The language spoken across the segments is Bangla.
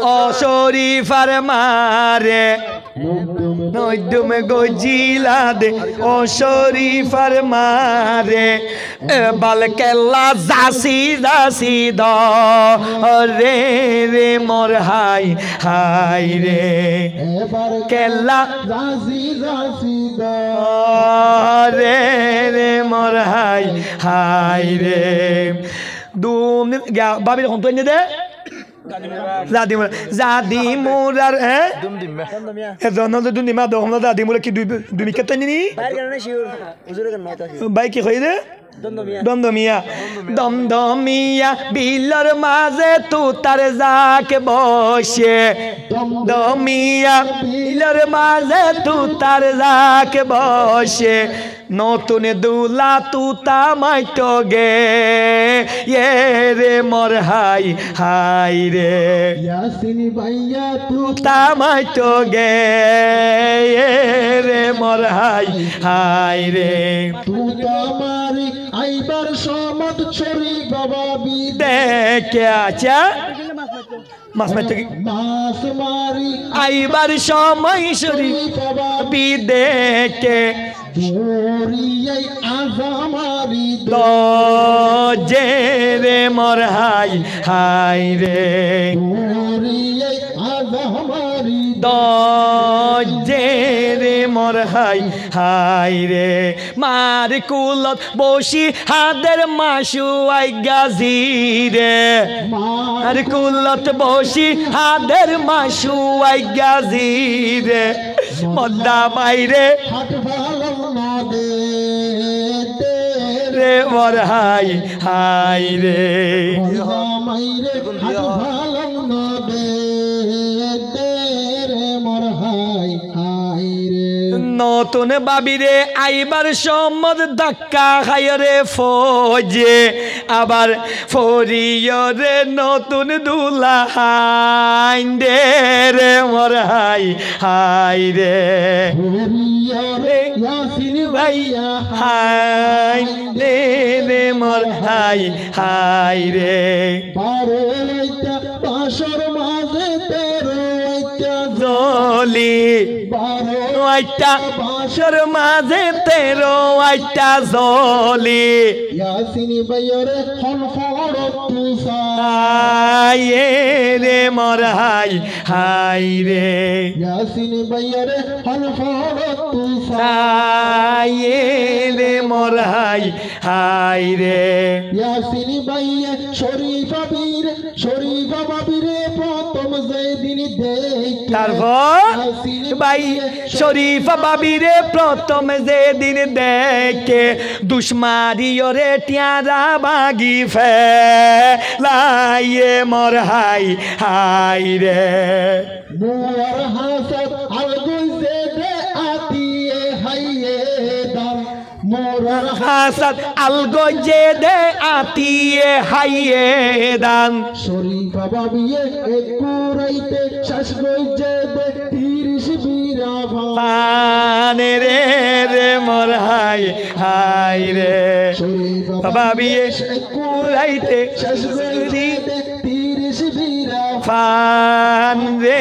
ও শরীফার মারে নইদুম গজিলা দে ও শরীফার মারে বাল কেল্লা জাসি জাসি দ রে রে মোর হাই হাই রে কেল্লা জাসি জাসি দ রে রে মোর হাই হাই রে দুম বাবি যখন তুই দে জাদি মুরার দুমা দহম জাদি মুরা কি দুই কেতাই নি ভাই কি কই দে দমদমিয়া দমদমিয়া বিলর মাঝে তু তার যাকে বসে দমদমিয়া বিলর মাঝে তু তার যাকে বসে নতুন দুলা তুতা মাইতো গে এ রে মোর হাই হাই রে ইয়াসিনী ভাইয়া তুতা মাইতো গে এ রে মোর হাই হাই রে তুতা মারি আইবার সমত ছড়ি বাবা বি দেখে আচ্ছা মাছ মারতে মাছ মারি আইবার সময় ছড়ি বাবা বি দেখে দরিয়াই আজামারি দে রে মোর হাই হাই রে দরিয়াই আজামারি দে রে মোর হাই হাই রে মার কুলত বসি হাদের মাসু আই গাজি রে মার কুলত বসি হাদের মাসু আই গাজি রে মদ্দা বাইরে রে মোর হাই হাই রে নতুন বাবিরে আইবার সম্মত ধাক্কা খায় রে ফৌজে আবার ফরিয় রে নতুন দুলা হাইন দে রে মোর হাই হাই রে ভাইয়া হাই রে রে মোর হাই হাই রে বাসর মাঝে জলি আইটা বাসর মাঝে তেরো আইটা জলি ইয়াসিনী ভাইয়ারে হনফড় তুসাই রে মোর হাই হাই রে ইয়াসিনী ভাইয়ারে হনফড় তুসাই রে মোর হাই হাই রে ইয়াসিনী ভাইয়া শরীফা বাবিরে প্রথম যেদিন দেখ তারপর ভাই শরীফা বাবিরে প্রথম যেদিন দেখে দুশ্মারিও রে টিয়ারা বাগি ফেলাইয়ে মোর হাই হাই রে মোর হাসত আলগুই যে দে আতিয়ে হাইয়ে দাম মোর হাসত আলগুই যে দে আতিয়ে হাইয়ে দান শরীফা বাবিয়ে একুরাইতে শ্বাস গই যে দে 30 বিরা পানে রে রে মোর হাই হাই রে বাবা বিয়ে কুরাইতে শাশুড়ি 30 বিরা পান রে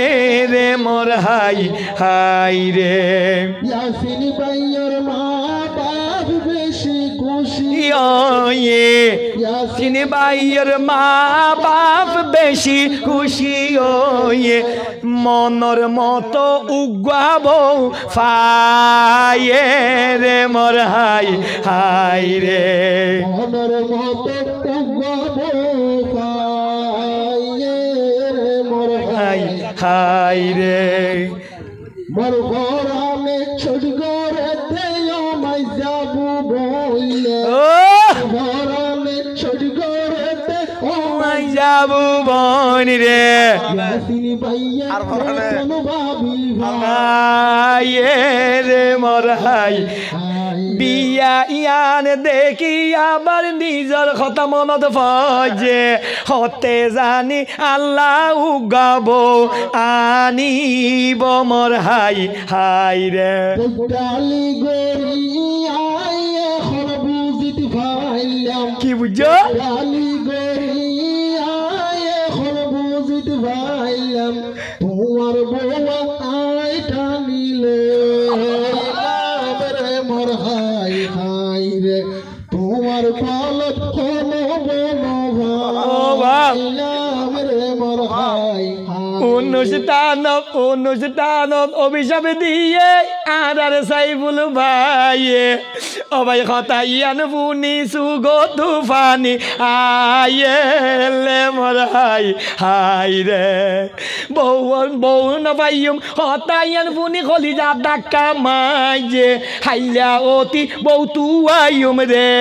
রে মোর হাই হাই রে ইয়াসিনী ভাইয়ার মা বাপ বেশি খুশি ওয়ে ইয়াসিনী ভাইয়ার মা বাপ বেশি খুশি ওয়ে মনর মতো উগাবো ফায়ে রে মোর হাই হাই রে মনর মতো উগাবো ফায়ে রে মোর হাই হাই রে মোর ঘরামে ছোট করে দেও মাই যাবো বইলে ঘরামে ছোট করে দেও মাই যাবো বনি রে ইয়াসিনী ভাইয়া আর কোনো ভাবি ভাই রে মোর হাই বিয়া ইয়ান দেখি আবার নিজর কথা মনত ফজে হতে জানি আল্লাহ গাবো আনিব মোর হাই হাই রে ডালি গরি আই এখন বুঝিতে পাইলাম কি বুঝছো ডালি গরি আই অনুষ্ঠানত অভিশাপ দিয়ে আর সাইফুল ভাই ও ভাই হতাইয়ান ফুনিছু গো তুফানি আইলে মোর হাই রে বউ নবাইম হতাইয়ান ফুনি খলিজা ডাক্কা মাইজে হাইলা অতি বউ তুয়াইম রে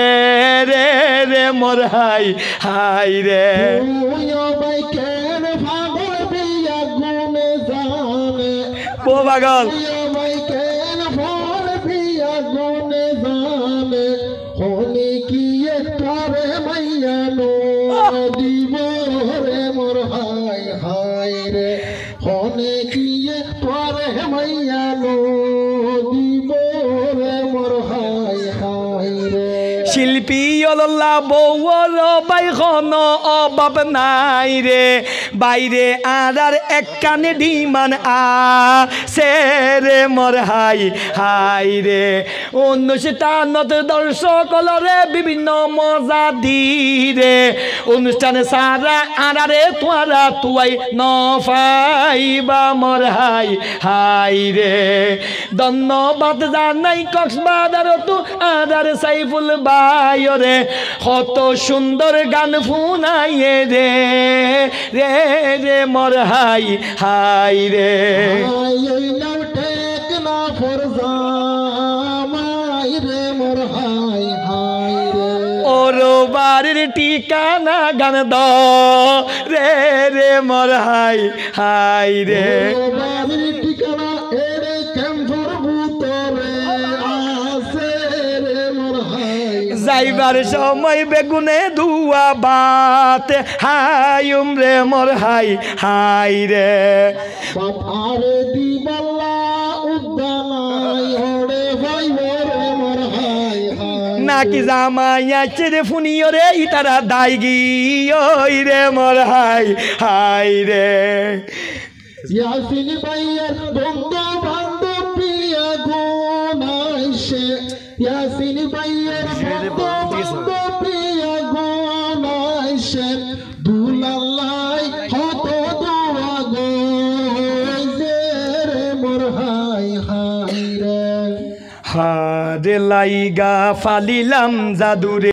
রে রে মোর হাই রে পাগল দিব রে মোর হাই রে হনে কিয়ে তোরে মাইয়ানো দিব রে মোর হাই রে শিল্পী অল্লাহ বউর বাইখন অভাব নাই রে বাইরে আর এক কানে ডিমান আছে রে মোর হাই রে অনুষ্ঠানত দর্শক রে বিভিন্ন মজা দি রে অনুষ্ঠানে সারা আড়ারে তোরা তুয়াই নফাইবা মোর হাই রে ধন্যবাদ জানাই কক্সবাজার তু আদার সাইফুল রে কত সুন্দর গান ফুনাইয়ে রে রে রে মোর হাই রে ওর বাড়ির ঠিকানা গান দ রে রে মোর হাই রে যাইবার সময় বেগুনে ধুয়া বাত হাইম রে মোর হাই রে বাপারে দিবাল্লা উদ্দানাই হড়ে ভাই রে মোর হাই নাকি জামাইয়া চেরে ফুনিও রে ইতারা দাইগি ওই রে মোর হাই রে ইয়াসিন ভাইয়ের বন্ধু বান্ধব প্রিয়া গুনাইছে ইয়াসিন ভাইয়ের বন্ধু প্রিয়া গুনাইছে দুলাল্লাই হত দোয়া গো রে মোর হাই রে হারে লাইগা ফালিলাম জাদুরে।